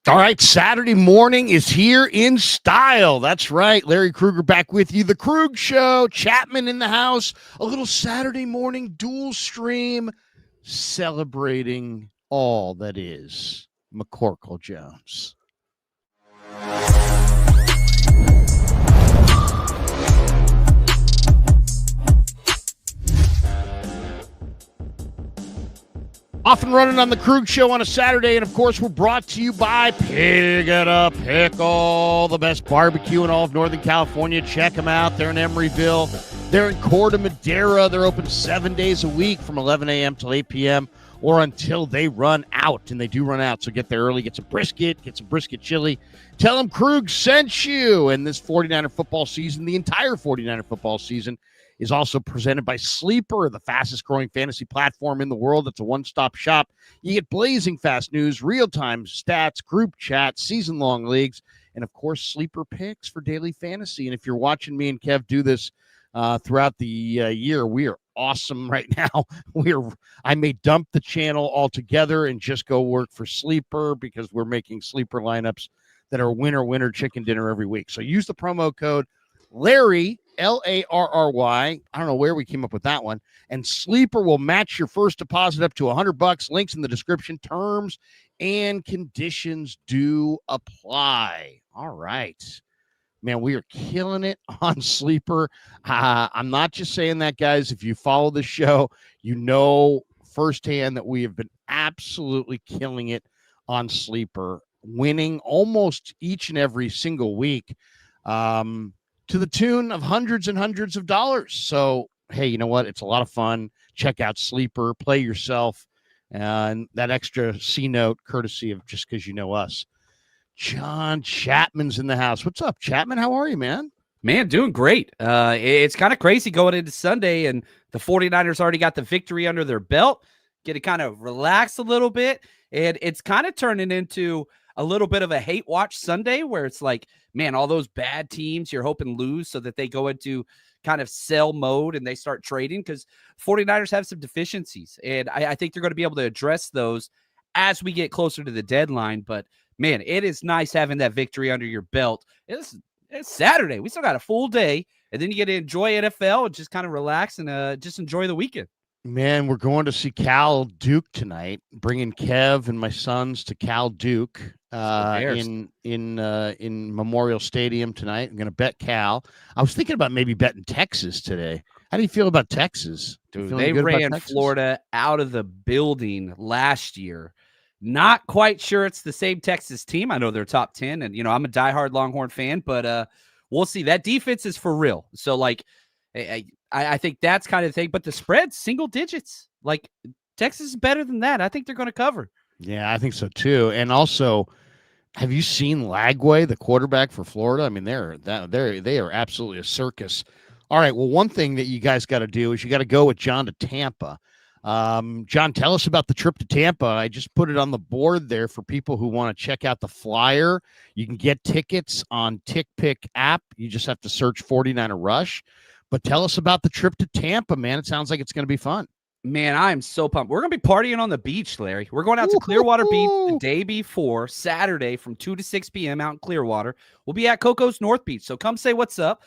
All right, Saturday morning is here in style. That's right. Larry Kruger back with you. The Krug Show, Chapman in the house. A little Saturday morning dual stream celebrating all that is McCorkle Jones. Off and running on the Krug Show on a Saturday, and of course, we're brought to you by Pig and a Pickle, the best barbecue in all of Northern California. Check them out. They're in Emeryville. They're in Corte Madera. They're open 7 days a week from 11 a.m. till 8 p.m. or until they run out, and they do run out. So get there early, get some brisket chili. Tell them Krug sent you. And this 49er football season, the entire 49er football season, is also presented by Sleeper, the fastest growing fantasy platform in the world. It's a one-stop shop. You get blazing fast news, real-time stats, group chats, season-long leagues, and, of course, Sleeper picks for daily fantasy. And if you're watching me and Kev do this throughout the year, we are awesome right now. I may dump the channel altogether and just go work for Sleeper because we're making Sleeper lineups that are winner chicken dinner every week. So use the promo code Larry, Larry. I don't know where we came up with that one. And Sleeper will match your first deposit up to $100. Links in the description. Terms and conditions do apply. All right. Man, we are killing it on Sleeper. I'm not just saying that, guys. If you follow the show, you know firsthand that we have been absolutely killing it on Sleeper, winning almost each and every single week. To the tune of hundreds and hundreds of dollars. So, hey, you know what? It's a lot of fun. Check out Sleeper, play yourself, and that extra C note courtesy of just because you know us. John Chapman's in the house. What's up, Chapman? How are you, man? Man, doing great. It's kind of crazy going into Sunday, and the 49ers already got the victory under their belt. Get to kind of relax a little bit, and it's kind of turning into a little bit of a hate watch Sunday where it's like, man, all those bad teams you're hoping lose so that they go into kind of sell mode and they start trading because 49ers have some deficiencies. And I think they're going to be able to address those as we get closer to the deadline. But, man, it is nice having that victory under your belt. It's Saturday. We still got a full day. And then you get to enjoy NFL and just kind of relax and just enjoy the weekend. Man, we're going to see Cal Duke tonight, bringing Kev and my sons to Cal Duke in Memorial Stadium tonight. I'm going to bet Cal. I was thinking about maybe betting Texas today. How do you feel about Texas? Dude, they ran Florida out of the building last year. Not quite sure it's the same Texas team. I know they're top 10, and, I'm a diehard Longhorn fan, but we'll see. That defense is for real. So, like, I think that's kind of the thing, but the spread's single digits. Like, Texas is better than that. I think they're going to cover. Yeah, I think so too. And also, have you seen Lagway, the quarterback for Florida? I mean, they are absolutely a circus. All right, well, one thing that you guys got to do is you got to go with John to Tampa. John, tell us about the trip to Tampa. I just put it on the board there for people who want to check out the flyer. You can get tickets on TickPick app. You just have to search 49er Rush. But tell us about the trip to Tampa, man. It sounds like it's going to be fun. Man, I am so pumped. We're going to be partying on the beach, Larry. We're going out to Clearwater Beach the day before, Saturday from 2 to 6 p.m. out in Clearwater. We'll be at Coco's North Beach, so come say what's up.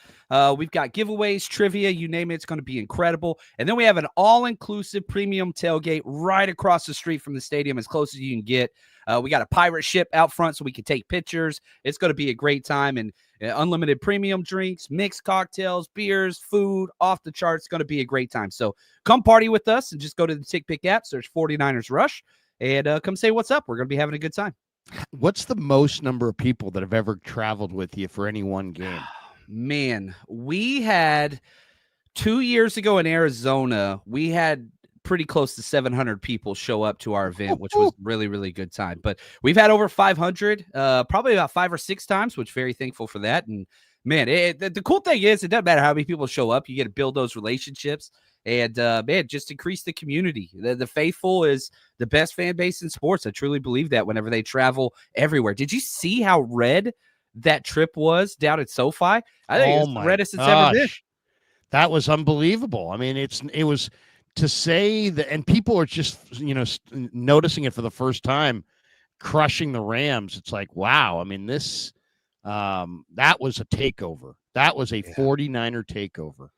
We've got giveaways, trivia, you name it. It's going to be incredible. And then we have an all-inclusive premium tailgate right across the street from the stadium, as close as you can get. We got a pirate ship out front so we can take pictures. It's going to be a great time, and unlimited premium drinks, mixed cocktails, beers, food, off the charts. It's going to be a great time. So come party with us and just go to the TickPick app, search 49ers Rush, and come say what's up. We're going to be having a good time. What's the most number of people that have ever traveled with you for any one game? Man, we had 2 years ago in Arizona, we had pretty close to 700 people show up to our event, which was really, really good time. But we've had over 500, probably about 5 or 6 times, which very thankful for that. And man, the cool thing is it doesn't matter how many people show up. You get to build those relationships and, man, just increase the community. The faithful is the best fan base in sports. I truly believe that whenever they travel everywhere. Did you see how red that trip was down at SoFi? I think it's the reddest it's ever been. That was unbelievable. I mean, it was to say that, and people are just, noticing it for the first time. crushing the Rams. It's like, wow. I mean, that was a takeover. That was a 49er takeover.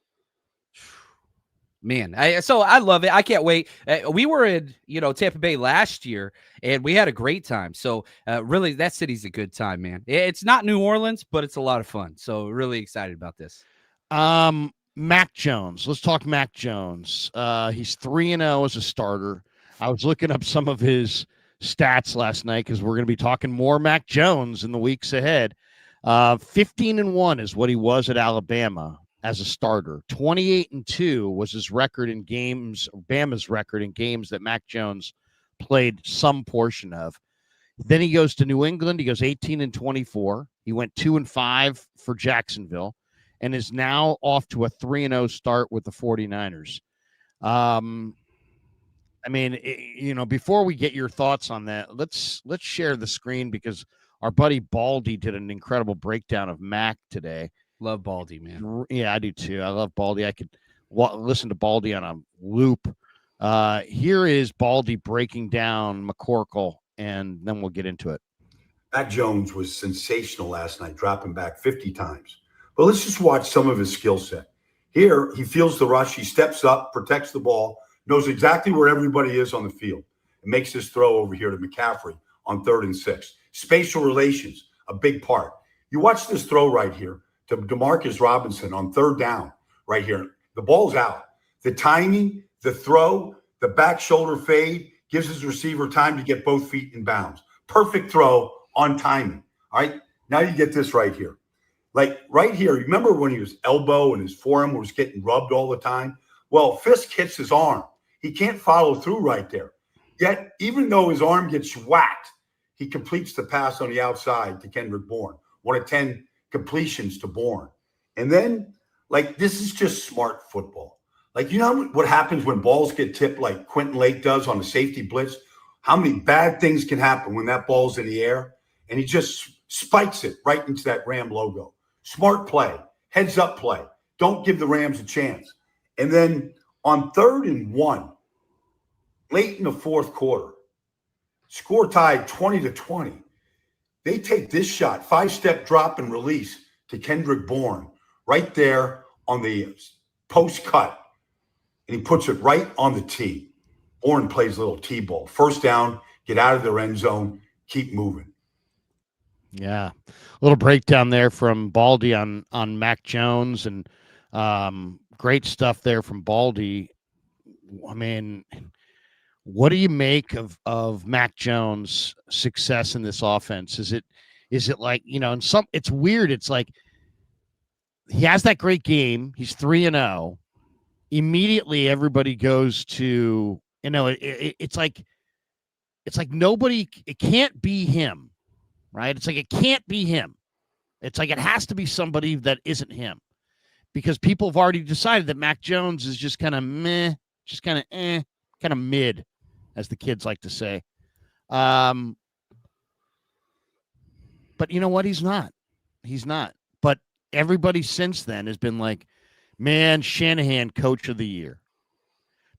Man, so I love it. I can't wait. We were in, Tampa Bay last year, and we had a great time. So really, that city's a good time, man. It's not New Orleans, but it's a lot of fun. So really excited about this. Mac Jones. Let's talk Mac Jones. He's 3-0 as a starter. I was looking up some of his stats last night because we're going to be talking more Mac Jones in the weeks ahead. 15-1 is what he was at Alabama as a starter. 28-2 was his record in games, Bama's record in games that Mac Jones played some portion of. Then he goes to New England. He goes 18-24. He went 2-5 for Jacksonville and is now off to a 3-0 start with the 49ers. I mean, before we get your thoughts on that, let's share the screen because our buddy Baldy did an incredible breakdown of Mac today. Love Baldy, man. Yeah, I do too. I love Baldy. I could listen to Baldy on a loop. Here is Baldy breaking down McCorkle, and then we'll get into it. Mac Jones was sensational last night, dropping back 50 times. But let's just watch some of his skill set. Here, he feels the rush. He steps up, protects the ball, knows exactly where everybody is on the field, and makes his throw over here to McCaffrey on 3rd and 6. Spatial relations, a big part. You watch this throw right here to DeMarcus Robinson on 3rd down right here. The ball's out. The timing, the throw, the back shoulder fade gives his receiver time to get both feet in bounds. Perfect throw on timing. All right, now you get this right here. Like right here, remember when his elbow and his forearm was getting rubbed all the time? Well, Fisk hits his arm. He can't follow through right there. Yet, even though his arm gets whacked, he completes the pass on the outside to Kendrick Bourne. 1 of 10 completions to Bourne. And then, this is just smart football. You know what happens when balls get tipped like Quentin Lake does on a safety blitz? How many bad things can happen when that ball's in the air? And he just spikes it right into that Ram logo. Smart play, heads up play. Don't give the Rams a chance. And then on 3rd and 1, late in the 4th quarter, score tied 20-20. They take this shot, 5-step drop and release to Kendrick Bourne right there on the post cut. And he puts it right on the tee. Bourne plays a little tee-ball. 1st down, get out of their end zone, keep moving. Yeah. A little breakdown there from Baldy on Mac Jones, and great stuff there from Baldy. I mean, what do you make of Mac Jones' success in this offense? Is it like, it's weird. It's like he has that great game. He's 3-0. Immediately everybody goes to, it's like nobody, it can't be him, right? It's like, it can't be him. It's like, it has to be somebody that isn't him, because people have already decided that Mac Jones is just kind of meh, just kind of mid, as the kids like to say. But you know what? He's not. But everybody since then has been like, man, Shanahan, coach of the year.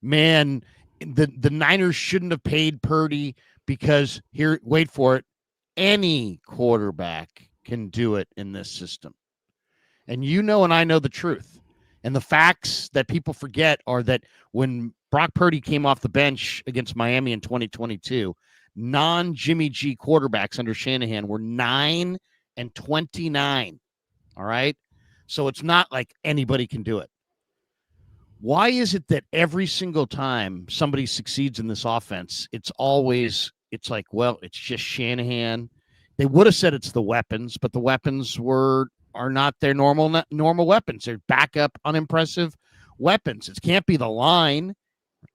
Man, the Niners shouldn't have paid Purdy because here, wait for it, any quarterback can do it in this system. And and I know the truth. And the facts that people forget are that when Brock Purdy came off the bench against Miami in 2022, non-Jimmy G quarterbacks under Shanahan were 9-29. All right? So it's not like anybody can do it. Why is it that every single time somebody succeeds in this offense, it's like, well, it's just Shanahan. They would have said it's the weapons, but the weapons are not their normal weapons. They're backup, unimpressive weapons. It can't be the line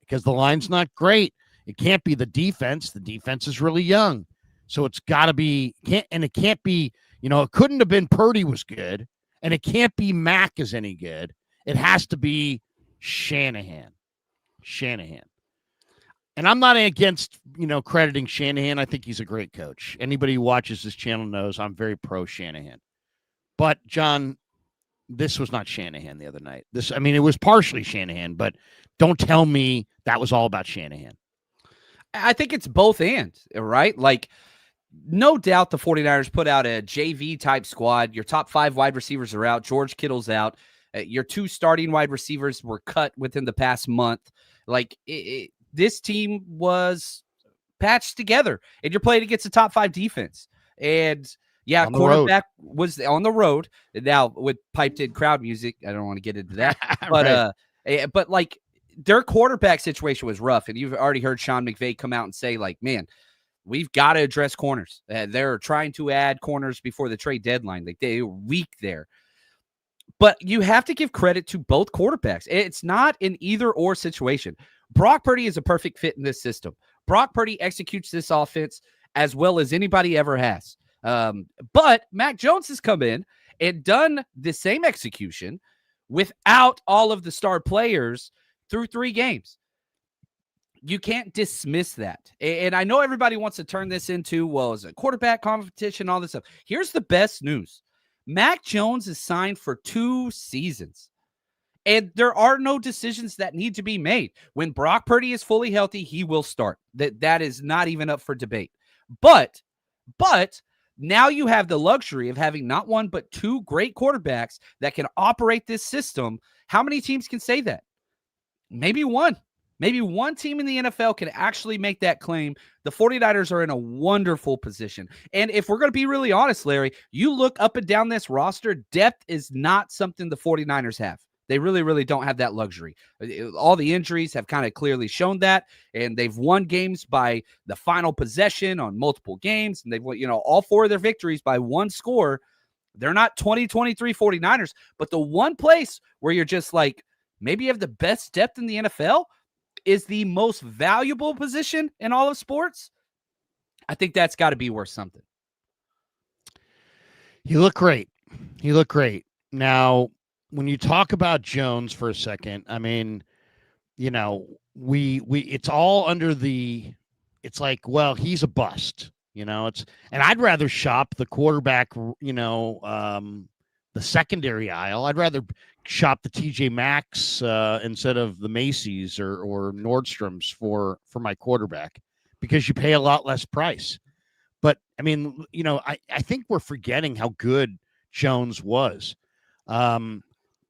because the line's not great. It can't be the defense. The defense is really young. So it's got to be, it can't be, it couldn't have been Purdy was good, and it can't be Mac is any good. It has to be Shanahan. And I'm not against, crediting Shanahan. I think he's a great coach. Anybody who watches this channel knows I'm very pro Shanahan. But, John, this was not Shanahan the other night. It was partially Shanahan, but don't tell me that was all about Shanahan. I think it's both and, right? Like, no doubt the 49ers put out a JV type squad. Your top 5 wide receivers are out. George Kittle's out. Your 2 starting wide receivers were cut within the past month. Like, this team was patched together, and you're playing against a top 5 defense. And yeah, quarterback was on the road. Now with piped in crowd music, I don't want to get into that, but but like their quarterback situation was rough, and you've already heard Sean McVay come out and say, like, man, we've got to address corners. They're trying to add corners before the trade deadline. Like, they're weak there. But you have to give credit to both quarterbacks. It's not an either-or situation. Brock Purdy is a perfect fit in this system. Brock Purdy executes this offense as well as anybody ever has. But Mac Jones has come in and done the same execution without all of the star players through 3 games. You can't dismiss that. And I know everybody wants to turn this into, well, is it quarterback competition, all this stuff. Here's the best news. Mac Jones is signed for 2 seasons. And there are no decisions that need to be made. When Brock Purdy is fully healthy, he will start. That is not even up for debate. But now you have the luxury of having not 1, but 2 great quarterbacks that can operate this system. How many teams can say that? Maybe 1. Maybe 1 team in the NFL can actually make that claim. The 49ers are in a wonderful position. And if we're going to be really honest, Larry, you look up and down this roster, depth is not something the 49ers have. They really, really don't have that luxury. All the injuries have kind of clearly shown that, and they've won games by the final possession on multiple games, and they've won, all 4 of their victories by 1 score. They're not 2023 49ers, but the one place where you're just like, maybe you have the best depth in the NFL is the most valuable position in all of sports. I think that's got to be worth something. You look great. Now, when you talk about Jones for a second, I mean, we it's all under it's like, well, he's a bust, and I'd rather shop the quarterback, the secondary aisle. I'd rather shop the TJ Maxx instead of the Macy's or Nordstrom's for my quarterback, because you pay a lot less price. But I mean, I think we're forgetting how good Jones was.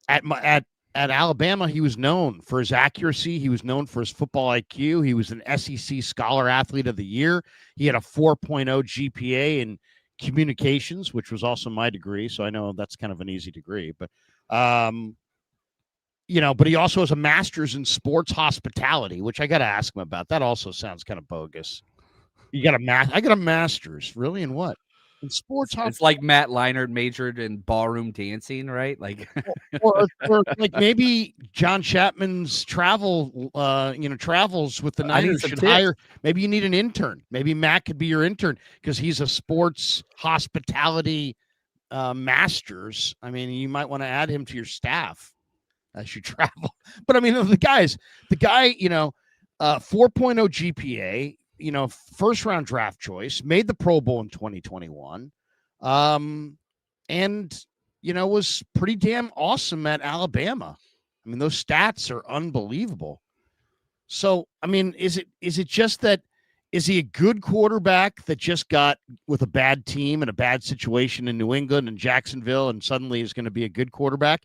At Alabama, he was known for his accuracy. He was known for his football IQ. He was an SEC Scholar Athlete of the Year. He had a 4.0 GPA in communications, which was also my degree. So I know that's kind of an easy degree, but but he also has a master's in sports hospitality, which I got to ask him about. That also sounds kind of bogus. I got a master's, really, in what? In sports. It's like Matt Leinart majored in ballroom dancing, right? Like, or like maybe John Chapman's travels with the Niners should hire. Maybe you need an intern. Maybe Matt could be your intern because he's a sports hospitality master's. I mean, you might want to add him to your staff as you travel. But I mean, the guy, 4.0 GPA. First round draft choice, made the Pro Bowl in 2021, and was pretty damn awesome at Alabama. I mean, those stats are unbelievable. So, I mean, is it just that, is he a good quarterback that just got with a bad team and a bad situation in New England and Jacksonville and suddenly is going to be a good quarterback?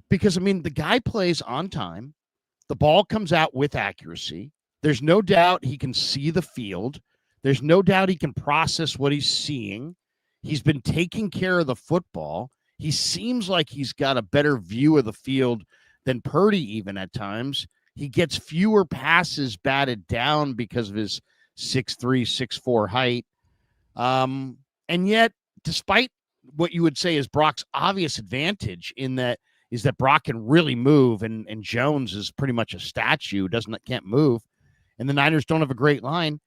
Because, I mean, the guy plays on time. The ball comes out with accuracy. There's no doubt he can see the field. There's no doubt he can process what he's seeing. He's been taking care of the football. He seems like he's got a better view of the field than Purdy even at times. He gets fewer passes batted down because of his 6'3", 6'4" height. And yet, despite what you would say is Brock's obvious advantage is that Brock can really move and Jones is pretty much a statue, can't move. And the Niners don't have a great line.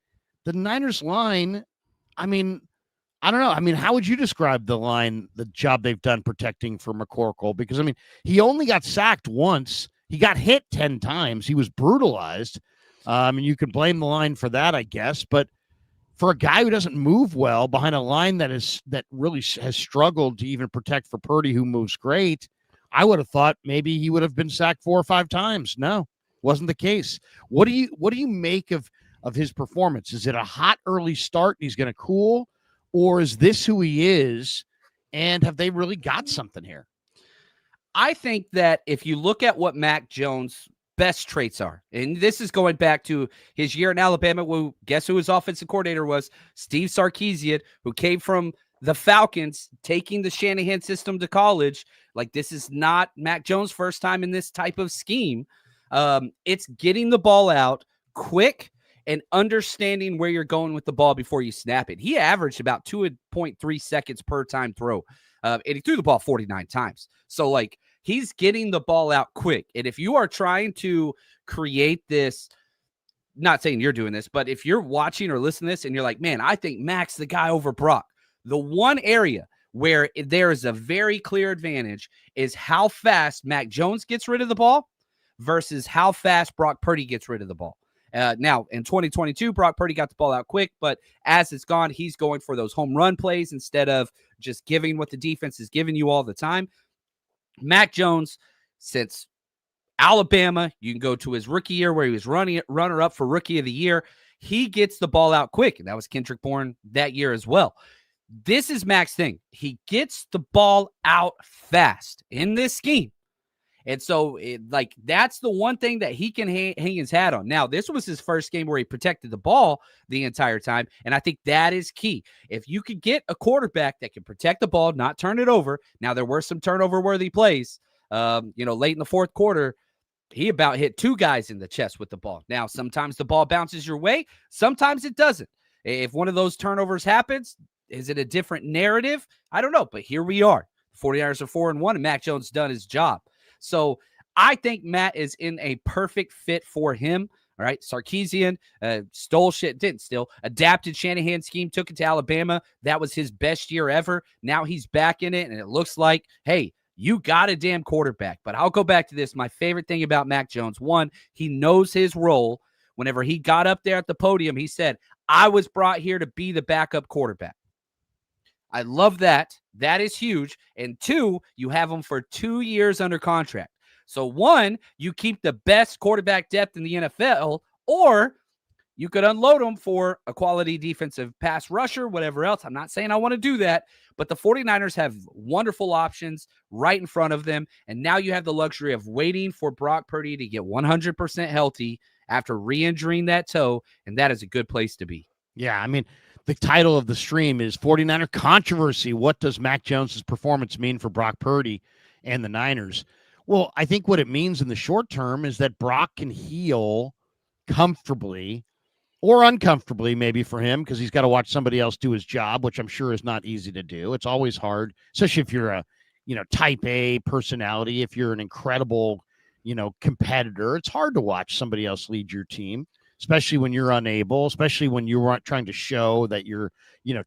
The Niners line, I mean, I don't know. I mean, how would you describe the line, the job they've done protecting for McCorkle? Because, I mean, he only got sacked once. He got hit 10 times. He was brutalized. And you can blame the line for that, I guess. But for a guy who doesn't move well behind a line that really has struggled to even protect for Purdy, who moves great, I would have thought maybe he would have been sacked 4 or 5 times. No. Wasn't the case. What do you make of of his performance? Is it a hot early start and he's going to cool, or is this who he is? And have they really got something here? I think that if you look at what Mac Jones' best traits are, and this is going back to his year in Alabama, guess who his offensive coordinator was? Steve Sarkisian, who came from the Falcons, taking the Shanahan system to college. Like, this is not Mac Jones' first time in this type of scheme. It's getting the ball out quick and understanding where you're going with the ball before you snap it. He averaged about 2.3 seconds per time throw. And he threw the ball 49 times. So, like, he's getting the ball out quick. And if you are trying to create this, not saying you're doing this, but if you're watching or listening to this and you're like, man, I think Mac's the guy over Brock, the one area where there is a very clear advantage is how fast Mac Jones gets rid of the ball versus how fast Brock Purdy gets rid of the ball. Now, in 2022, Brock Purdy got the ball out quick, but as it's gone, he's going for those home run plays instead of just giving what the defense is giving you all the time. Mac Jones, since Alabama, you can go to his rookie year where he was runner-up for Rookie of the Year. He gets the ball out quick, and that was Kendrick Bourne that year as well. This is Mac's thing. He gets the ball out fast in this scheme. And so, that's the one thing that he can hang his hat on. Now, this was his first game where he protected the ball the entire time, and I think that is key. If you could get a quarterback that can protect the ball, not turn it over. Now, there were some turnover-worthy plays. Late in the fourth quarter, he about hit 2 guys in the chest with the ball. Now, sometimes the ball bounces your way. Sometimes it doesn't. If one of those turnovers happens, is it a different narrative? I don't know, but here we are. 49ers are 4-1, and Mac Jones done his job. So I think Matt is in a perfect fit for him. All right. Sarkisian adapted Shanahan's scheme, took it to Alabama. That was his best year ever. Now he's back in it, and it looks like, hey, you got a damn quarterback. But I'll go back to this. My favorite thing about Mac Jones, one, he knows his role. Whenever he got up there at the podium, he said, I was brought here to be the backup quarterback. I love that. That is huge. And 2, you have him for 2 years under contract. So 1, you keep the best quarterback depth in the NFL, or you could unload him for a quality defensive pass rusher, whatever else. I'm not saying I want to do that, but the 49ers have wonderful options right in front of them. And now you have the luxury of waiting for Brock Purdy to get 100% healthy after re-injuring that toe. And that is a good place to be. Yeah. I mean, the title of the stream is 49er Controversy. What does Mac Jones' performance mean for Brock Purdy and the Niners? Well, I think what it means in the short term is that Brock can heal comfortably or uncomfortably, maybe for him, because he's got to watch somebody else do his job, which I'm sure is not easy to do. It's always hard, especially if you're a, type A personality. If you're an incredible, competitor, it's hard to watch somebody else lead your team, especially when you're unable, especially when you're trying to show that you're,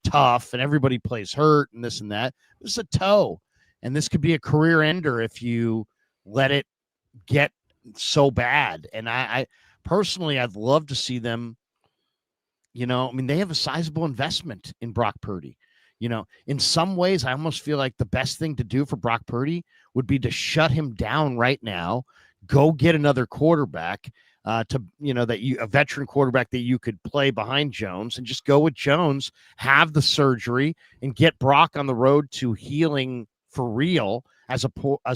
tough and everybody plays hurt and this and that. This is a toe, and this could be a career ender if you let it get so bad. And I personally, I'd love to see them, they have a sizable investment in Brock Purdy. In some ways, I almost feel like the best thing to do for Brock Purdy would be to shut him down right now, go get another quarterback, a veteran quarterback that you could play behind Jones, and just go with Jones, have the surgery, and get Brock on the road to healing for real, as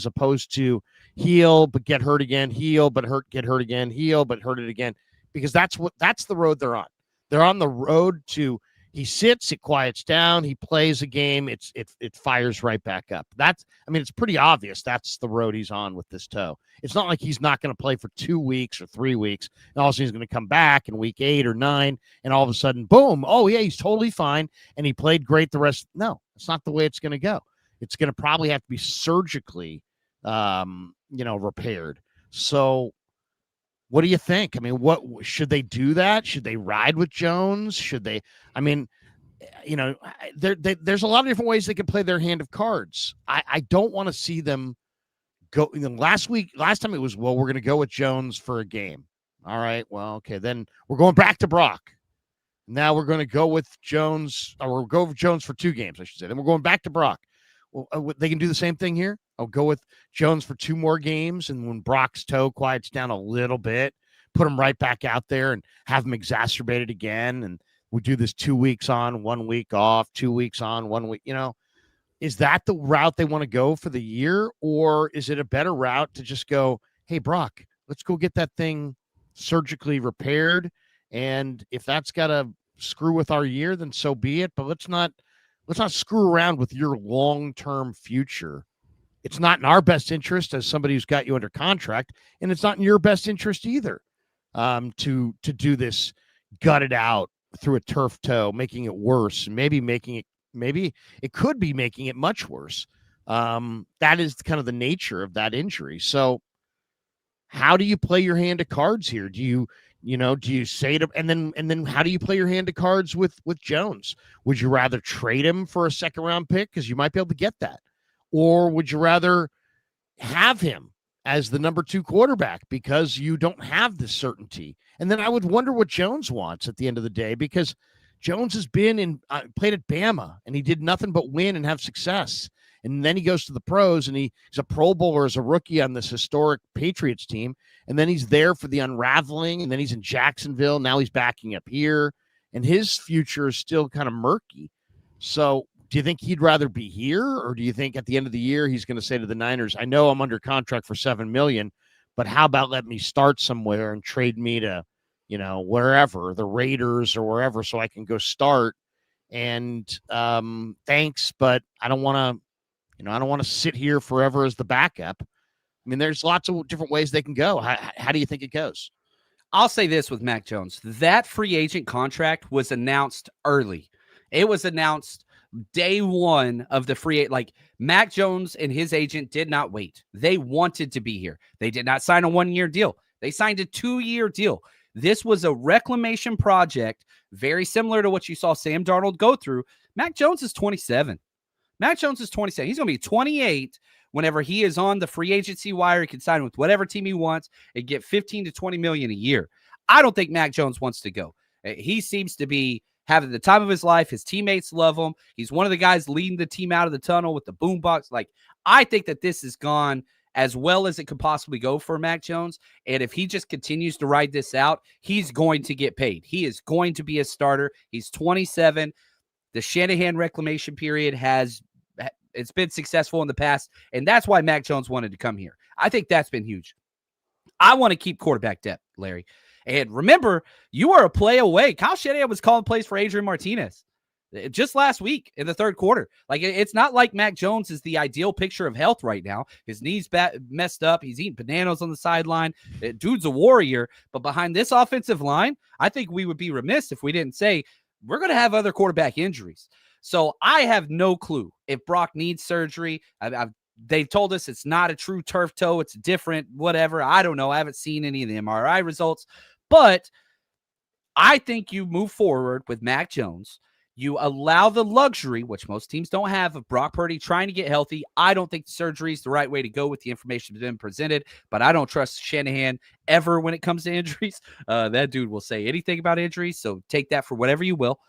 opposed to heal but get hurt again, heal but get hurt again, heal but hurt it again, because that's the road they're on. They're on the road to, he sits, it quiets down, he plays a game, it fires right back up. It's pretty obvious that's the road he's on with this toe. It's not like he's not going to play for 2 weeks or 3 weeks, and all of a sudden he's going to come back in week 8 or 9, and all of a sudden, boom, oh yeah, he's totally fine, and he played great the rest. No, it's not the way it's going to go. It's going to probably have to be surgically, repaired. So what do you think? What should they do that? Should they ride with Jones? Should they? There's a lot of different ways they can play their hand of cards. I don't want to see them go. Last time it was, well, we're going to go with Jones for a game. All right. Well, okay. Then we're going back to Brock. Now we're going to go with Jones, or we'll go with Jones for 2 games, I should say. Then we're going back to Brock. Well, they can do the same thing here. I'll go with Jones for 2 more games, and when Brock's toe quiets down a little bit, put him right back out there and have him exacerbated again. And we do this 2 weeks on, 1 week off, 2 weeks on, 1 week, is that the route they want to go for the year? Or is it a better route to just go, hey, Brock, let's go get that thing surgically repaired. And if that's got to screw with our year, then so be it. But let's not screw around with your long-term future. It's not in our best interest as somebody who's got you under contract, and it's not in your best interest either, to do this gutted out through a turf toe, making it worse, maybe it could be making it much worse. That is kind of the nature of that injury. So how do you play your hand of cards here? Do you say to, and then how do you play your hand of cards with Jones? Would you rather trade him for a second round pick? Cause you might be able to get that. Or would you rather have him as the number 2 quarterback because you don't have the certainty? And then I would wonder what Jones wants at the end of the day, because Jones has been played at Bama and he did nothing but win and have success. And then he goes to the pros and he's a Pro Bowler as a rookie on this historic Patriots team. And then he's there for the unraveling. And then he's in Jacksonville. Now he's backing up here and his future is still kind of murky. So do you think he'd rather be here, or do you think at the end of the year he's going to say to the Niners, I know I'm under contract for $7 million, but how about let me start somewhere and trade me to, wherever, the Raiders or wherever, so I can go start. And thanks, but I don't want to sit here forever as the backup. I mean, there's lots of different ways they can go. How do you think it goes? I'll say this with Mac Jones. That free agent contract was announced early. It was announced day one of the free agent. Like, Mac Jones and his agent did not wait. They wanted to be here. They did not sign a 1-year deal. They signed a 2-year deal. This was a reclamation project, very similar to what you saw Sam Darnold go through. Mac Jones is 27. Mac Jones is 27. He's going to be 28 whenever he is on the free agency wire. He can sign with whatever team he wants and get 15 to 20 million a year. I don't think Mac Jones wants to go. He seems to be having the time of his life. His teammates love him. He's one of the guys leading the team out of the tunnel with the boombox. Like, I think that this has gone as well as it could possibly go for Mac Jones. And if he just continues to ride this out, he's going to get paid. He is going to be a starter. He's 27. The Shanahan reclamation period it's been successful in the past, and that's why Mac Jones wanted to come here. I think that's been huge. I want to keep quarterback depth, Larry. And remember, you are a play away. Kyle Shanahan was calling plays for Adrian Martinez just last week in the third quarter. Like, it's not like Mac Jones is the ideal picture of health right now. His knee's messed up. He's eating bananas on the sideline. Dude's a warrior. But behind this offensive line, I think we would be remiss if we didn't say we're going to have other quarterback injuries. So I have no clue if Brock needs surgery. They've told us it's not a true turf toe. It's different, whatever. I don't know. I haven't seen any of the MRI results. But I think you move forward with Mac Jones. You allow the luxury, which most teams don't have, of Brock Purdy trying to get healthy. I don't think surgery is the right way to go with the information that's been presented, but I don't trust Shanahan ever when it comes to injuries. That dude will say anything about injuries, so take that for whatever you will.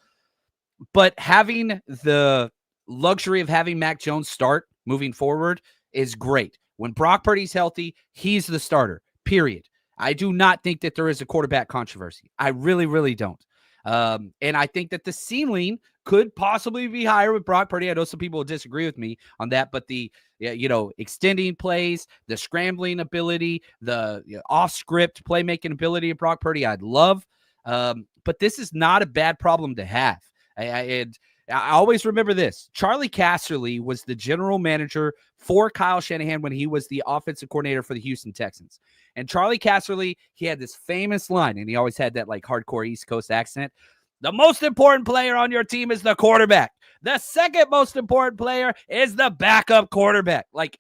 But having the luxury of having Mac Jones start moving forward is great. When Brock Purdy's healthy, he's the starter, period. I do not think that there is a quarterback controversy. I really, really don't. And I think that the ceiling could possibly be higher with Brock Purdy. I know some people will disagree with me on that, but the extending plays, the scrambling ability, the off-script playmaking ability of Brock Purdy, I'd love. But this is not a bad problem to have. I always remember this. Charlie Casserly was the general manager for Kyle Shanahan when he was the offensive coordinator for the Houston Texans. And Charlie Casserly, he had this famous line, and he always had that like hardcore East Coast accent. The most important player on your team is the quarterback. The second most important player is the backup quarterback. Like,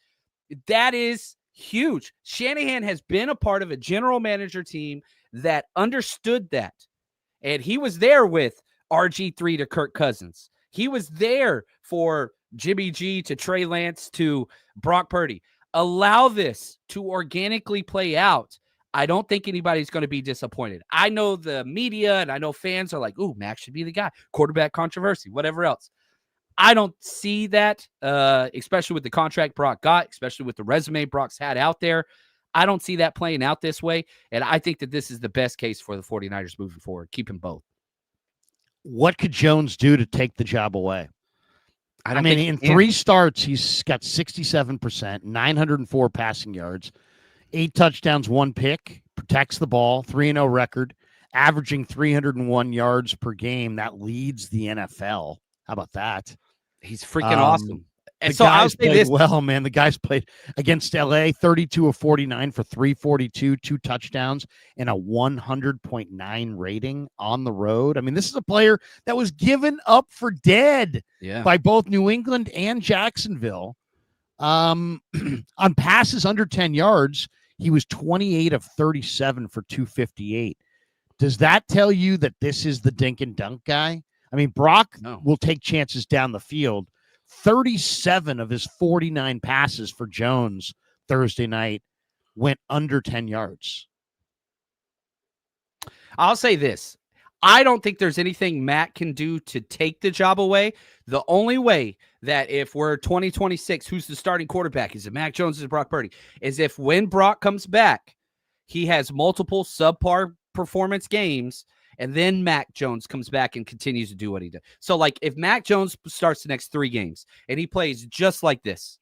that is huge. Shanahan has been a part of a general manager team that understood that. And he was there with RG3 to Kirk Cousins. He was there for Jimmy G to Trey Lance to Brock Purdy. Allow this to organically play out. I don't think anybody's going to be disappointed. I know the media and I know fans are like, ooh, Max should be the guy. Quarterback controversy, whatever else. I don't see that, especially with the contract Brock got, especially with the resume Brock's had out there. I don't see that playing out this way, and I think that this is the best case for the 49ers moving forward. Keep them both. What could Jones do to take the job away? I mean, in 3 starts, he's got 67%, 904 passing yards, 8 touchdowns, 1 pick, protects the ball, 3-0 record, averaging 301 yards per game. That leads the NFL. How about that? He's freaking awesome. And The so I'll guys say played this. well, man. The guys played against LA, 32 of 49 for 342, 2 touchdowns, and a 100.9 rating on the road. I mean, this is a player that was given up for dead by both New England and Jacksonville. On passes under 10 yards, he was 28 of 37 for 258. Does that tell you that this is the dink and dunk guy? I mean, Brock will take chances down the field. 37 of his 49 passes for Jones Thursday night went under 10 yards. I'll say this. I don't think there's anything Matt can do to take the job away. The only way that if we're 2026, who's the starting quarterback? Is it Mac Jones? Is it Brock Purdy? Is if when Brock comes back, he has multiple subpar performance games, and then Mac Jones comes back and continues to do what he did. So, like, if Mac Jones starts the next 3 games and he plays just like this,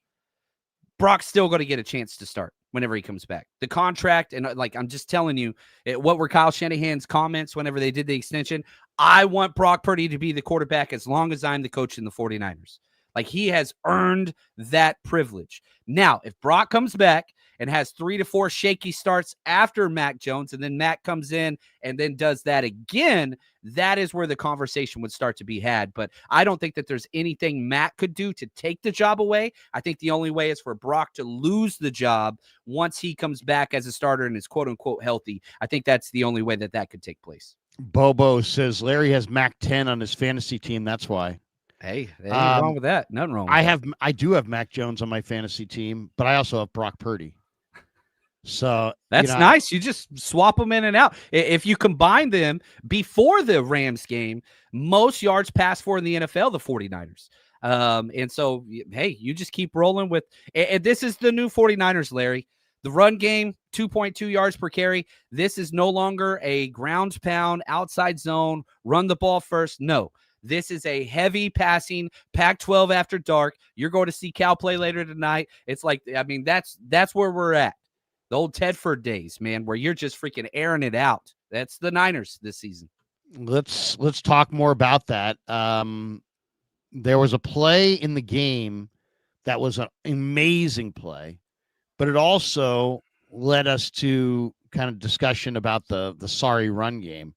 Brock's still going to get a chance to start whenever he comes back. The contract, and like, I'm just telling you, what were Kyle Shanahan's comments whenever they did the extension? I want Brock Purdy to be the quarterback as long as I'm the coach in the 49ers. Like, he has earned that privilege. Now, if Brock comes back and has 3 to 4 shaky starts after Mac Jones, and then Mac comes in and then does that again, that is where the conversation would start to be had. But I don't think that there's anything Mac could do to take the job away. I think the only way is for Brock to lose the job once he comes back as a starter and is quote-unquote healthy. I think that's the only way that that could take place. Bobo says Larry has Mac 10 on his fantasy team. That's why. Hey, there ain't wrong with that. Nothing wrong with that. I do have Mac Jones on my fantasy team, but I also have Brock Purdy. So that's nice. You just swap them in and out. If you combine them before the Rams game, most yards passed for in the NFL, the 49ers. And so, hey, you just keep rolling with and this is the new 49ers, Larry. The run game, 2.2 yards per carry. This is no longer a ground pound, outside zone, run the ball first. No. This is a heavy passing Pac-12 after dark. You're going to see Cal play later tonight. It's like, I mean, that's where we're at. The old Tedford days, man, where you're just freaking airing it out. That's the Niners this season. Let's talk more about that. There was a play in the game that was an amazing play, but it also led us to kind of discussion about the sorry run game.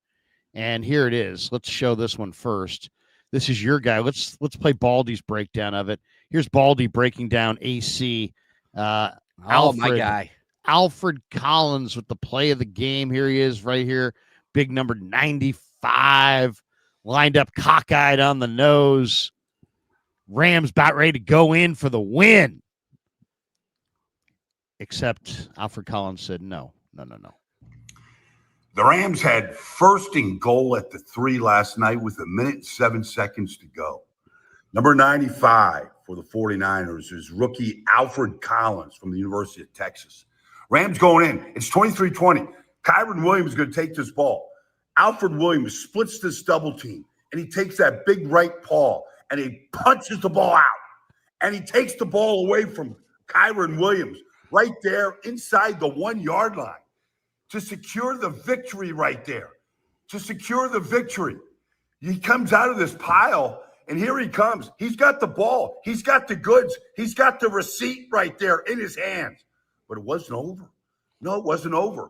And here it is. Let's show this one first. This is your guy. Let's play Baldy's breakdown of it. Here's Baldy breaking down AC. My guy. Alfred Collins with the play of the game. Here he is right here. Big number 95. Lined up cockeyed on the nose. Rams about ready to go in for the win. Except Alfred Collins said no. The Rams had 1st and goal at the 3 last night with 1 minute and 7 seconds to go. Number 95 for the 49ers is rookie Alfred Collins from the University of Texas. Rams going in. It's 23-20. Kyron Williams is going to take this ball. Alfred Williams splits this double team, and he takes that big right paw, and he punches the ball out. And he takes the ball away from Kyron Williams right there inside the 1-yard line to secure the victory right there, to secure the victory. He comes out of this pile, and here he comes. He's got the ball. He's got the goods. He's got the receipt right there in his hands. But it wasn't over. No, it wasn't over.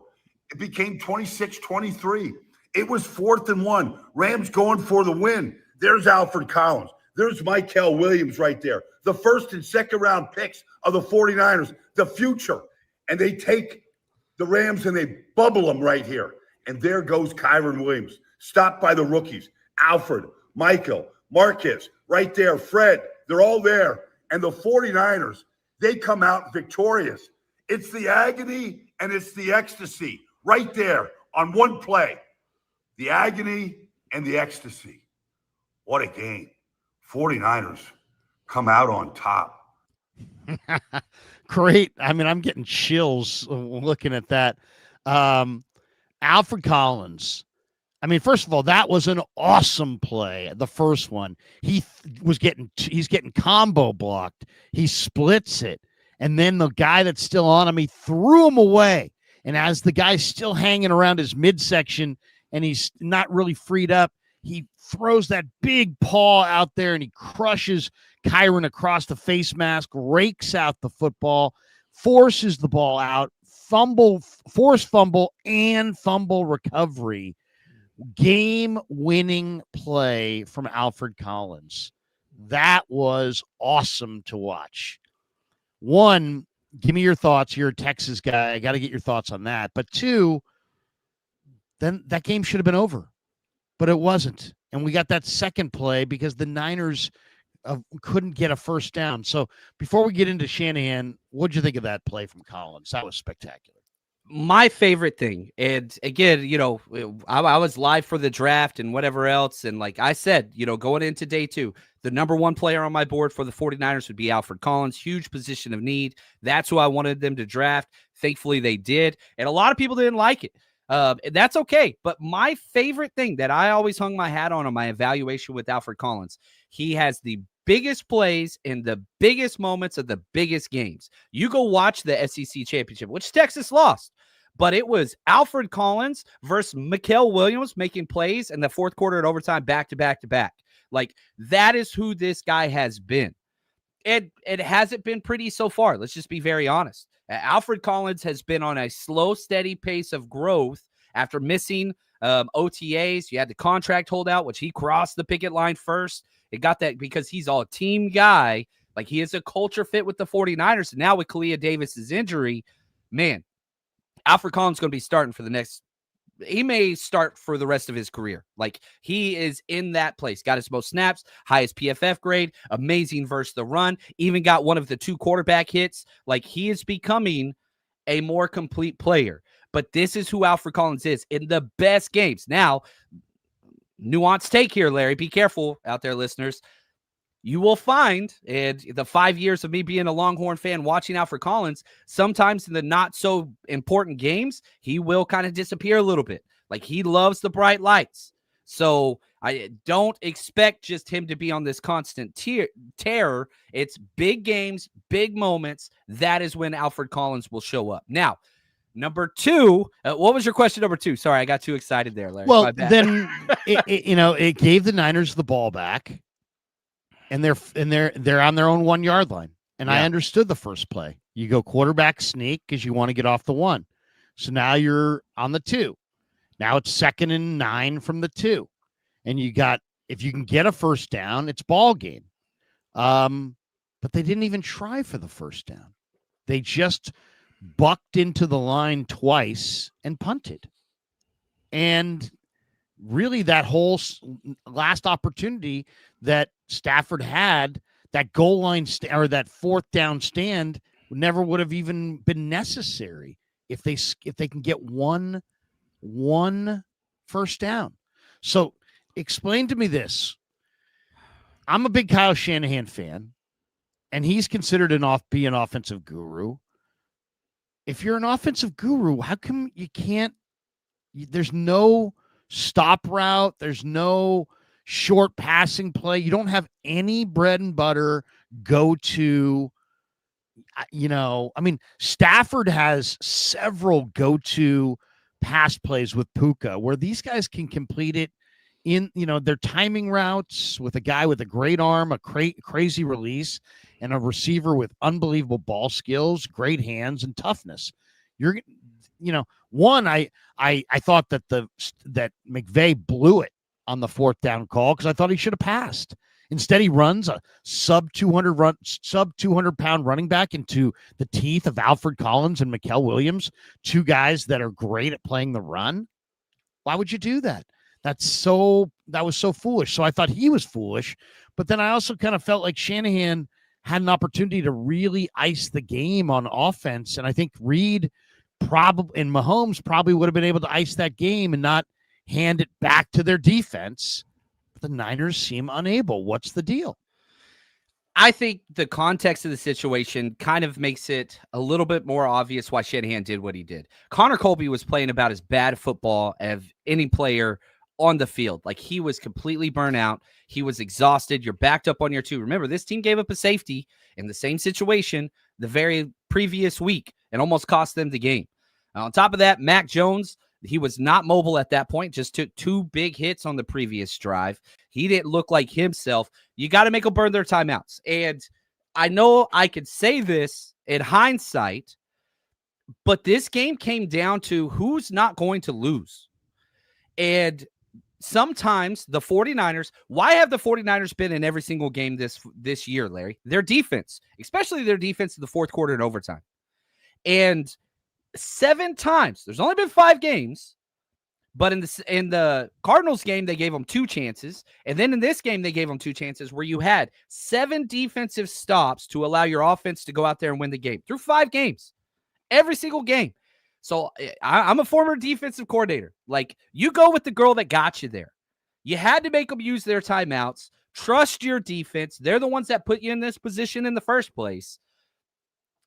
It became 26-23. It was 4th and 1. Rams going for the win. There's Alfred Collins. There's Michael Williams right there. The 1st and 2nd round picks of the 49ers, the future. And they take the Rams and they bubble them right here. And there goes Kyron Williams, stopped by the rookies. Alfred, Michael, Marcus, right there, Fred. They're all there. And the 49ers, they come out victorious. It's the agony and it's the ecstasy right there on one play. The agony and the ecstasy. What a game. 49ers come out on top. Great. I mean, I'm getting chills looking at that. Alfred Collins. I mean, first of all, that was an awesome play. The first one, he's getting combo blocked. He splits it, and then the guy that's still on him, he threw him away. And as the guy's still hanging around his midsection, and he's not really freed up, he throws that big paw out there, and he crushes Kyron across the face mask, rakes out the football, forces the ball out, force fumble, and fumble recovery. Game-winning play from Alfred Collins. That was awesome to watch. One, give me your thoughts. You're a Texas guy. I got to get your thoughts on that. But two, then that game should have been over, but it wasn't. And we got that second play because the Niners couldn't get a first down. So before we get into Shanahan, what'd you think of that play from Collins? That was spectacular. My favorite thing, and again, I was live for the draft and whatever else, and like I said, going into day 2, the number 1 player on my board for the 49ers would be Alfred Collins. Huge position of need. That's who I wanted them to draft. Thankfully, they did, and a lot of people didn't like it. That's okay, but my favorite thing that I always hung my hat on my evaluation with Alfred Collins, he has the biggest plays in the biggest moments of the biggest games. You go watch the SEC championship, which Texas lost, but it was Alfred Collins versus Mikael Williams making plays in the fourth quarter and overtime back to back to back. Like, that is who this guy has been. It hasn't been pretty so far. Let's just be very honest. Alfred Collins has been on a slow, steady pace of growth after missing OTAs. You had the contract holdout, which he crossed the picket line first. It got that because he's all team guy. Like, he is a culture fit with the 49ers. And now with Kalia Davis's injury, man, Alfred Collins is going to be starting for the next. He may start for the rest of his career. Like, he is in that place. Got his most snaps, highest PFF grade, amazing versus the run, even got one of the 2 quarterback hits. Like, he is becoming a more complete player. But this is who Alfred Collins is in the best games. Now, nuanced take here, Larry. Be careful out there, listeners. You will find, and the 5 years of me being a Longhorn fan watching Alfred Collins, sometimes in the not so important games, he will kind of disappear a little bit. Like, he loves the bright lights. So I don't expect just him to be on this constant terror. It's big games, big moments. That is when Alfred Collins will show up. Now, number 2, what was your question number 2? Sorry, I got too excited there, Larry. Well, then it gave the Niners the ball back, and they're on their own 1 yard line. And yeah. I understood the first play. You go quarterback sneak because you want to get off the 1. So now you're on the 2. Now it's 2nd and 9 from the 2, and if you can get a first down, it's ball game. But they didn't even try for the first down. They just bucked into the line twice and punted. And really, that whole last opportunity that Stafford had, that goal line or that 4th down stand, never would have even been necessary if they can get one first down. So explain to me this. I'm a big Kyle Shanahan fan, and he's considered an offensive guru. If you're an offensive guru, how come you can't? There's no stop route. There's no short passing play. You don't have any bread and butter go to. I mean, Stafford has several go-to pass plays with Puka where these guys can complete it in, their timing routes with a guy with a great arm, a crazy release, and a receiver with unbelievable ball skills, great hands, and toughness. I thought that McVay blew it on the 4th down call because I thought he should have passed. Instead, he runs a sub 200 pound running back into the teeth of Alfred Collins and Mikael Williams, 2 guys that are great at playing the run. Why would you do that? That was so foolish. So I thought he was foolish, but then I also kind of felt like Shanahan had an opportunity to really ice the game on offense. And I think Reed and Mahomes probably would have been able to ice that game and not hand it back to their defense. But the Niners seem unable. What's the deal? I think the context of the situation kind of makes it a little bit more obvious why Shanahan did what he did. Connor Colby was playing about as bad football as any player on the field. Like, he was completely burnt out. He was exhausted. You're backed up on your 2. Remember, this team gave up a safety in the same situation the very previous week and almost cost them the game. On top of that, Mac Jones, he was not mobile at that point, just took 2 big hits on the previous drive. He didn't look like himself. You got to make them burn their timeouts. And I know I could say this in hindsight, but this game came down to who's not going to lose. And sometimes the 49ers, why have the 49ers been in every single game this year, Larry? Their defense, especially their defense in the fourth quarter and overtime. And 7 times, there's only been 5 games, but in the Cardinals game, they gave them 2 chances. And then in this game, they gave them 2 chances where you had 7 defensive stops to allow your offense to go out there and win the game through 5 games, every single game. So I'm a former defensive coordinator. Like, you go with the girl that got you there. You had to make them use their timeouts. Trust your defense. They're the ones that put you in this position in the first place.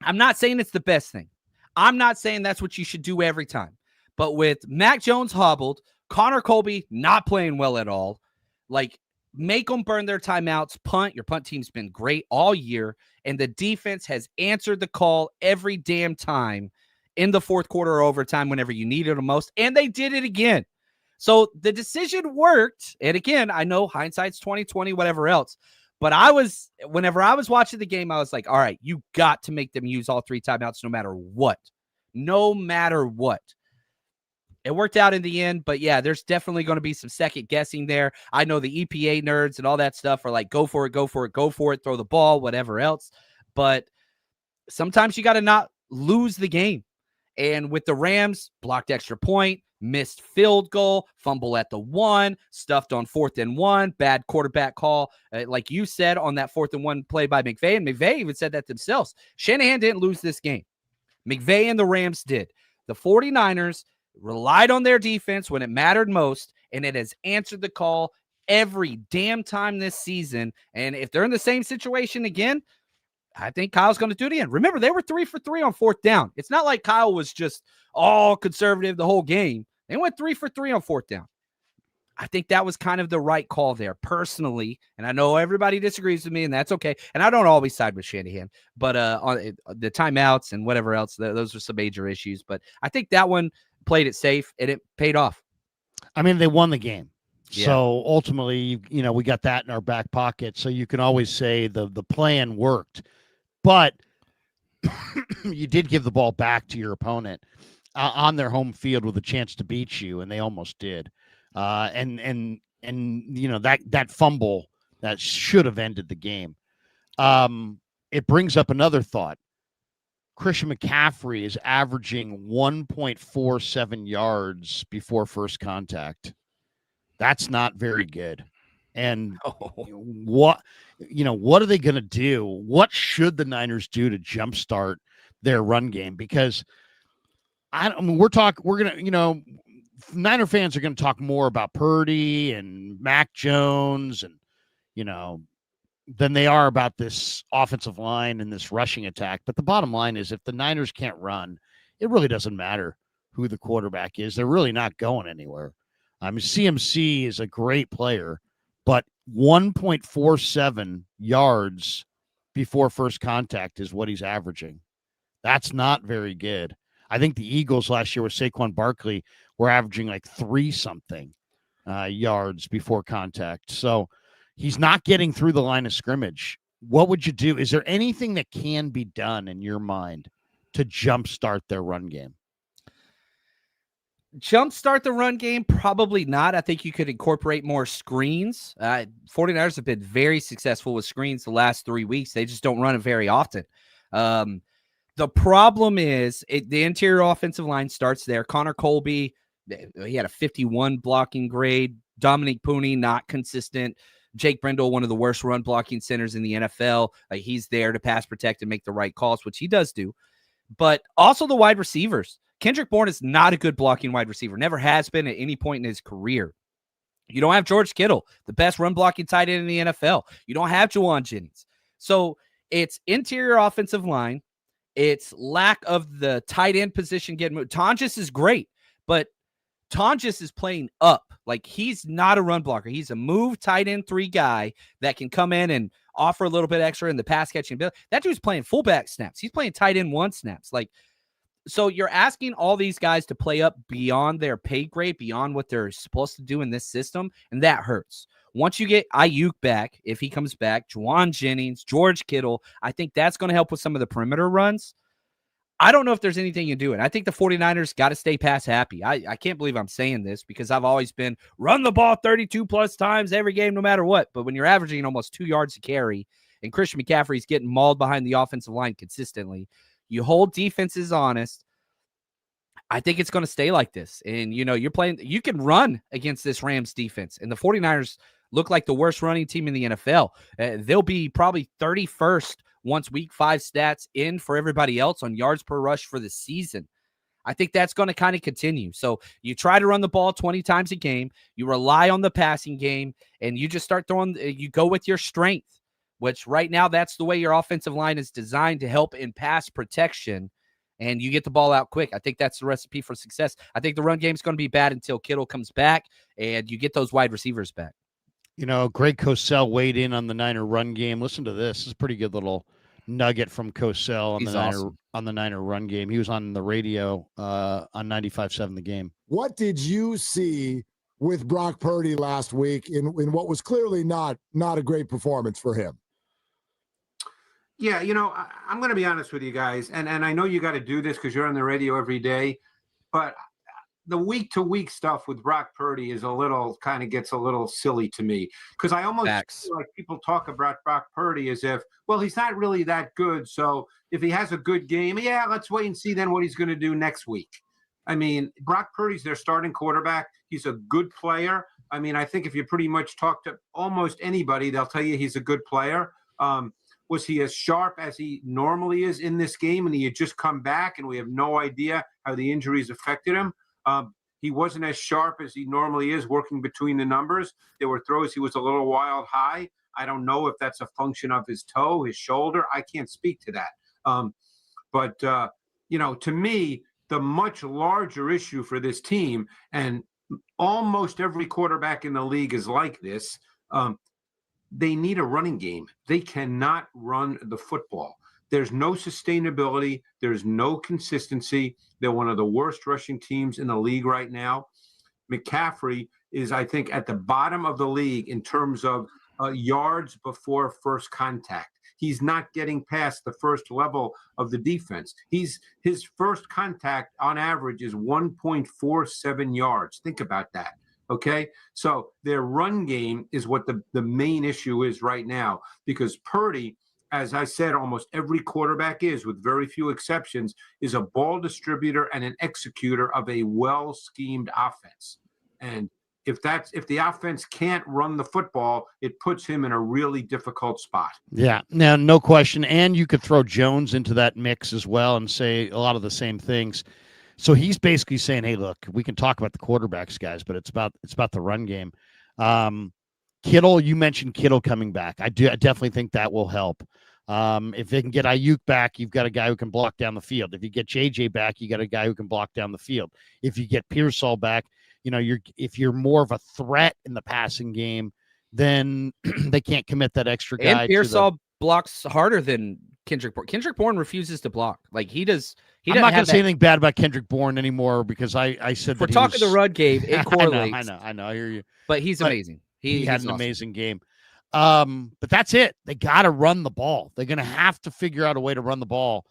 I'm not saying it's the best thing. I'm not saying that's what you should do every time. But with Mac Jones hobbled, Connor Colby not playing well at all, like, make them burn their timeouts, punt. Your punt team's been great all year, and the defense has answered the call every damn time in the fourth quarter or overtime whenever you needed them most, and they did it again. So the decision worked, and again, I know hindsight's 20/20, whatever else, but whenever I was watching the game, I was like, all right, you got to make them use all 3 timeouts no matter what. No matter what. It worked out in the end, but yeah, there's definitely going to be some second guessing there. I know the EPA nerds and all that stuff are like, go for it, go for it, go for it, throw the ball, whatever else. But sometimes you got to not lose the game. And with the Rams, blocked extra point, missed field goal, fumble at the 1, stuffed on 4th and 1, bad quarterback call. Like you said on that 4th and 1 play by McVay, and McVay even said that themselves. Shanahan didn't lose this game. McVay and the Rams did. The 49ers relied on their defense when it mattered most, and it has answered the call every damn time this season. And if they're in the same situation again, I think Kyle's going to do it again. Remember, they were 3 for 3 on 4th down. It's not like Kyle was just all conservative the whole game. They went 3 for 3 on 4th down. I think that was kind of the right call there, personally. And I know everybody disagrees with me, and that's okay. And I don't always side with Shanahan, but on the timeouts and whatever else, those are some major issues. But I think that one played it safe, and it paid off. I mean, they won the game. Yeah. So ultimately, we got that in our back pocket. So you can always say the plan worked. But you did give the ball back to your opponent on their home field with a chance to beat you, and they almost did. And that fumble that should have ended the game. It brings up another thought. Christian McCaffrey is averaging 1.47 yards before first contact. That's not very good. And what are they going to do? What should the Niners do to jumpstart their run game? Because Niner fans are going to talk more about Purdy and Mac Jones and, than they are about this offensive line and this rushing attack. But the bottom line is, if the Niners can't run, it really doesn't matter who the quarterback is. They're really not going anywhere. I mean, CMC is a great player, but 1.47 yards before first contact is what he's averaging. That's not very good. I think the Eagles last year with Saquon Barkley were averaging like 3-something yards before contact. So he's not getting through the line of scrimmage. What would you do? Is there anything that can be done in your mind to jumpstart their run game? Jumpstart the run game? Probably not. I think you could incorporate more screens. 49ers have been very successful with screens the last 3 weeks. They just don't run it very often. The problem is the interior offensive line starts there. Connor Colby, he had a 51 blocking grade. Dominique Pooney, not consistent. Jake Brendel, one of the worst run blocking centers in the NFL. He's there to pass protect and make the right calls, which he does do. But also the wide receivers. Kendrick Bourne is not a good blocking wide receiver. Never has been at any point in his career. You don't have George Kittle, the best run blocking tight end in the NFL. You don't have Juwan Jennings. So it's interior offensive line. It's lack of the tight end position getting moved. Tonjes is great, but Tonjes is playing up. Like, he's not a run blocker. He's a move tight end 3 guy that can come in and offer a little bit extra in the pass catching ability. That dude's playing fullback snaps. He's playing tight end 1 snaps. Like, so you're asking all these guys to play up beyond their pay grade, beyond what they're supposed to do in this system, and that hurts. Once you get Ayuk back, if he comes back, Juwan Jennings, George Kittle, I think that's going to help with some of the perimeter runs. I don't know if there's anything you do it. I think the 49ers got to stay pass happy. I can't believe I'm saying this because I've always been run the ball 32 plus times every game, no matter what. But when you're averaging almost 2 yards a carry and Christian McCaffrey's getting mauled behind the offensive line consistently, you hold defenses honest. I think it's going to stay like this. And, you're playing, you can run against this Rams defense. And the 49ers look like the worst running team in the NFL. They'll be probably 31st once week 5 stats in for everybody else on yards per rush for the season. I think that's going to kind of continue. So you try to run the ball 20 times a game. You rely on the passing game, and you just start throwing. You go with your strength, which right now that's the way your offensive line is designed to help in pass protection, and you get the ball out quick. I think that's the recipe for success. I think the run game is going to be bad until Kittle comes back and you get those wide receivers back. Greg Cosell weighed in on the Niner run game. Listen to this. This is a pretty good little nugget from Cosell on the Niner run game. He was on the radio on 95.7 The Game. What did you see with Brock Purdy last week in what was clearly not a great performance for him? Yeah, I'm going to be honest with you guys, and I know you got to do this because you're on the radio every day, but the week-to-week stuff with Brock Purdy gets a little silly to me because I almost feel like people talk about Brock Purdy as if, well, he's not really that good, so if he has a good game, yeah, let's wait and see then what he's going to do next week. I mean, Brock Purdy's their starting quarterback. He's a good player. I mean, I think if you pretty much talk to almost anybody, they'll tell you he's a good player. Was he as sharp as he normally is in this game, and he had just come back, and we have no idea how the injuries affected him? He wasn't as sharp as he normally is working between the numbers. There were throws he was a little wild high. I don't know if that's a function of his toe, his shoulder. I can't speak to that. But to me, the much larger issue for this team, and almost every quarterback in the league is like this, they need a running game. They cannot run the football. There's no sustainability. There's no consistency. They're one of the worst rushing teams in the league right now. McCaffrey is, I think, at the bottom of the league in terms of yards before first contact. He's not getting past the first level of the defense. His first contact on average is 1.47 yards. Think about that. Okay, so their run game is what the main issue is right now, because Purdy, as I said, almost every quarterback is, with very few exceptions, is a ball distributor and an executor of a well-schemed offense. And if the offense can't run the football, it puts him in a really difficult spot. Yeah, now no question. And you could throw Jones into that mix as well and say a lot of the same things. So he's basically saying, hey, look, we can talk about the quarterbacks, guys, but it's about the run game. Kittle, you mentioned Kittle coming back. I definitely think that will help. If they can get Ayuk back, you've got a guy who can block down the field. If you get JJ back, you got a guy who can block down the field. If you get Pearsall back, if you're more of a threat in the passing game, then they can't commit that extra guy. And Pearsall blocks harder than Kendrick Bourne. Kendrick Bourne refuses to block. Like he does. I'm not going to say anything bad about Kendrick Bourne anymore because I said we're talking the run game. It correlates. I know. I hear you. But he's amazing. He had an amazing game. But that's it. They got to run the ball. They're going to have to figure out a way to run the ball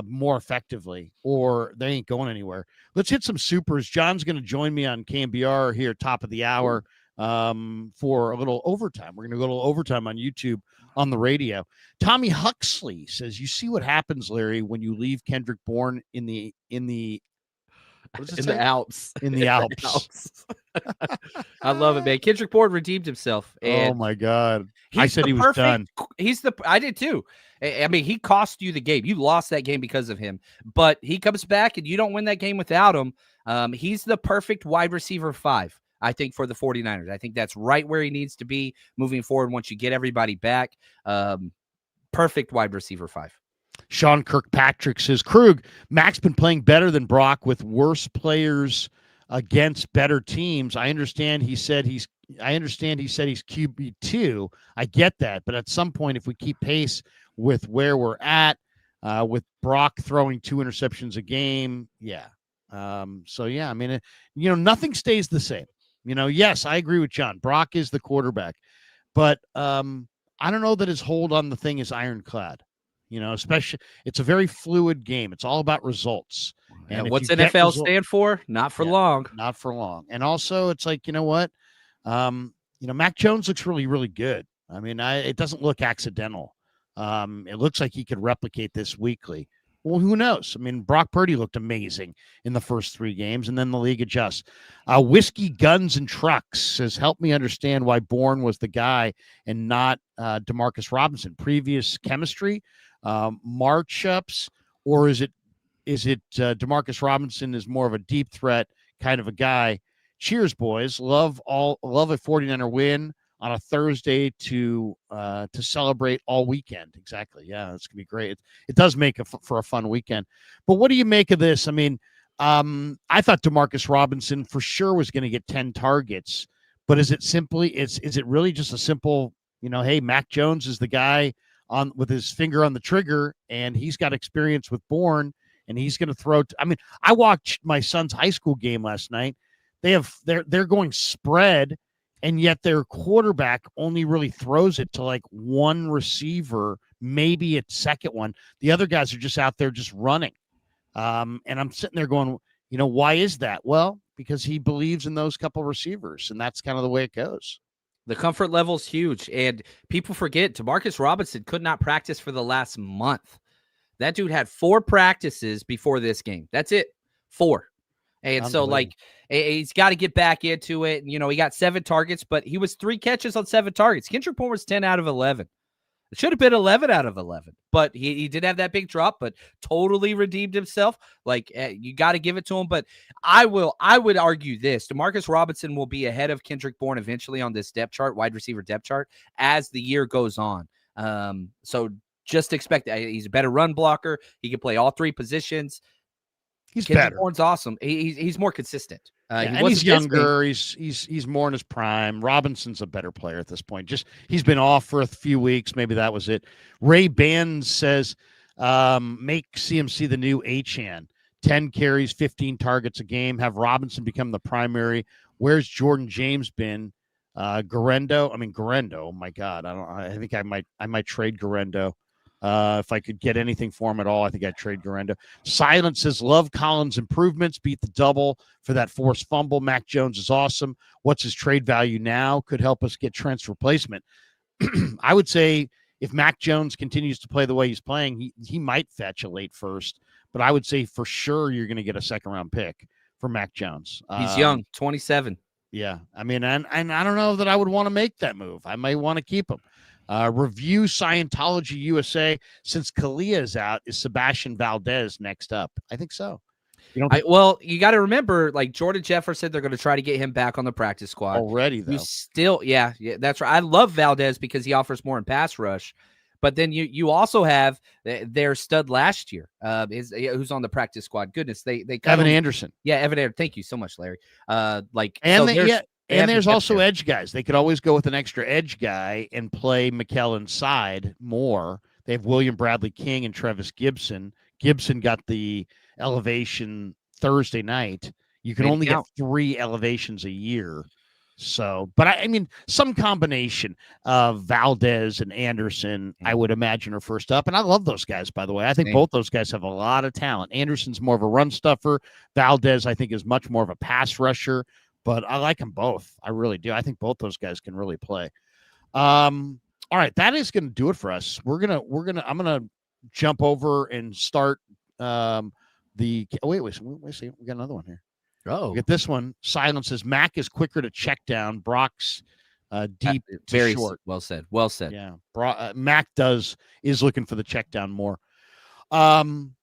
more effectively, or they ain't going anywhere. Let's hit some supers. John's going to join me on KMBR here, top of the hour, for a little overtime. We're going to go a little overtime on YouTube on the radio. Tommy Huxley says, "You see what happens, Larry, when you leave Kendrick Bourne in the the Alps. In the Alps." I love it, man. Kendrick Bourne redeemed himself. Oh my God! I said he was done. I did too. I mean, he cost you the game. You lost that game because of him, but he comes back and you don't win that game without him. He's the perfect wide receiver 5, I think, for the 49ers. I think that's right where he needs to be moving forward once you get everybody back. perfect wide receiver 5. Sean Kirkpatrick says, Krug, Mac's been playing better than Brock with worse players against better teams. I understand he said he's QB2. I get that. But at some point, if we keep pace with where we're at, with Brock throwing 2 interceptions a game, yeah. So, yeah, I mean, nothing stays the same. Yes, I agree with John. Brock is the quarterback. But I don't know that his hold on the thing is ironclad. Especially it's a very fluid game. It's all about results. And what's NFL stand for? Not for long. Not for long. And also, it's like, you know what? Mac Jones looks really, really good. I mean, it doesn't look accidental. It looks like he could replicate this weekly. Well, who knows? I mean, Brock Purdy looked amazing in the first 3 games, and then the league adjusts. Whiskey, Guns, and Trucks says, help me understand why Bourne was the guy and not DeMarcus Robinson. Previous chemistry, march-ups, or is it DeMarcus Robinson is more of a deep threat kind of a guy? Cheers, boys. Love a 49er win on a Thursday to celebrate all weekend. Exactly. Yeah, it's gonna be great. It does make for a fun weekend. But what do you make of this? I mean, I thought DeMarcus Robinson for sure was going to get 10 targets, but is it really just a simple, hey, Mac Jones is the guy with his finger on the trigger, and he's got experience with Bourne, and he's going to throw. I watched my son's high school game last night. They're going spread, and yet their quarterback only really throws it to like one receiver, maybe a second one. The other guys are just out there just running. And I'm sitting there going, why is that? Well, because he believes in those couple receivers, and that's kind of the way it goes. The comfort level is huge, and people forget DeMarcus Robinson could not practice for the last month. That dude had 4 practices before this game. That's it. 4. And so, he's got to get back into it. He got 7 targets, but he was 3 catches on 7 targets. Kendrick Bourne was 10 out of 11. It should have been 11 out of 11, but he did have that big drop, but totally redeemed himself. You got to give it to him. But I would argue this: DeMarcus Robinson will be ahead of Kendrick Bourne eventually on this depth chart, wide receiver depth chart, as the year goes on. So just expect that he's a better run blocker. He can play all 3 positions. Kendrick better. Bourne's awesome. He's more consistent. And he's younger. He's more in his prime. Robinson's a better player at this point. Just he's been off for a few weeks. Maybe that was it. Ray Bands says, make CMC the new Achan. 10 carries, 15 targets a game. Have Robinson become the primary. Where's Jordan James been? Garendo. Oh my God. I think I might trade Garendo. If I could get anything for him at all, I think I'd trade Garendo. Silence says, love Collins' improvements, beat the double for that forced fumble. Mac Jones is awesome. What's his trade value now? Could help us get Trent's replacement. I would say if Mac Jones continues to play the way he's playing, he might fetch a late first, but I would say for sure you're going to get a second-round pick for Mac Jones. He's young, 27. Yeah. And I don't know that I would want to make that move. I might want to keep him. Review Scientology USA. Since Kalia is out, is Sebastian Valdez next up? I think so. You got to remember, Jordan Jefferson, they're going to try to get him back on the practice squad already, though. Yeah, that's right. I love Valdez because he offers more in pass rush. But then you also have their stud last year, who's on the practice squad. Goodness, they Evan Anderson. Yeah, Evan Anderson. Thank you so much, Larry. And there's also edge guys. They could always go with an extra edge guy and play McKellen's side more. They have William Bradley King and Trevis Gibson. Gibson got the elevation Thursday night. You can only get 3 elevations a year. So, but I mean, some combination of Valdez and Anderson, I would imagine, are first up. And I love those guys, by the way. I think both those guys have a lot of talent. Anderson's more of a run stuffer. Valdez, I think, is much more of a pass rusher. But I like them both. I really do. I think both those guys can really play. All right, that is going to do it for us. I'm gonna jump over and start wait, we got another one here. Oh, we get this one. Silence says Mac is quicker to check down. Brock's deep to very short. Well said. Yeah, Mac is looking for the check down more. And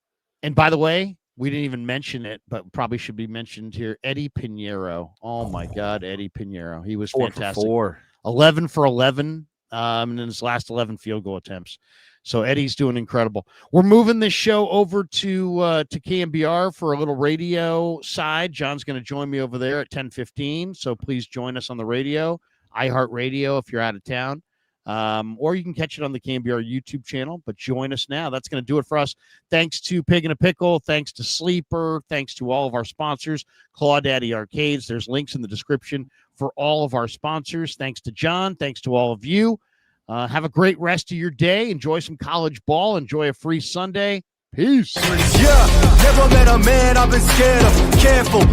by the way, we didn't even mention it, but probably should be mentioned here. Eddie Pinheiro. Oh my God, Eddie Pinheiro. He was fantastic. 4 for 4. 11 for 11 in his last 11 field goal attempts. So Eddie's doing incredible. We're moving this show over to KMBR for a little radio side. John's going to join me over there at 10:15. So please join us on the radio, iHeartRadio if you're out of town. Or you can catch it on the KMBR YouTube channel, but join us now. That's going to do it for us. Thanks to Pig and a Pickle. Thanks to Sleeper. Thanks to all of our sponsors, Claw Daddy Arcades. There's links in the description for all of our sponsors. Thanks to John. Thanks to all of you. Have a great rest of your day. Enjoy some college ball. Enjoy a free Sunday. Peace. Yeah, never met a man I've been scared of. Careful.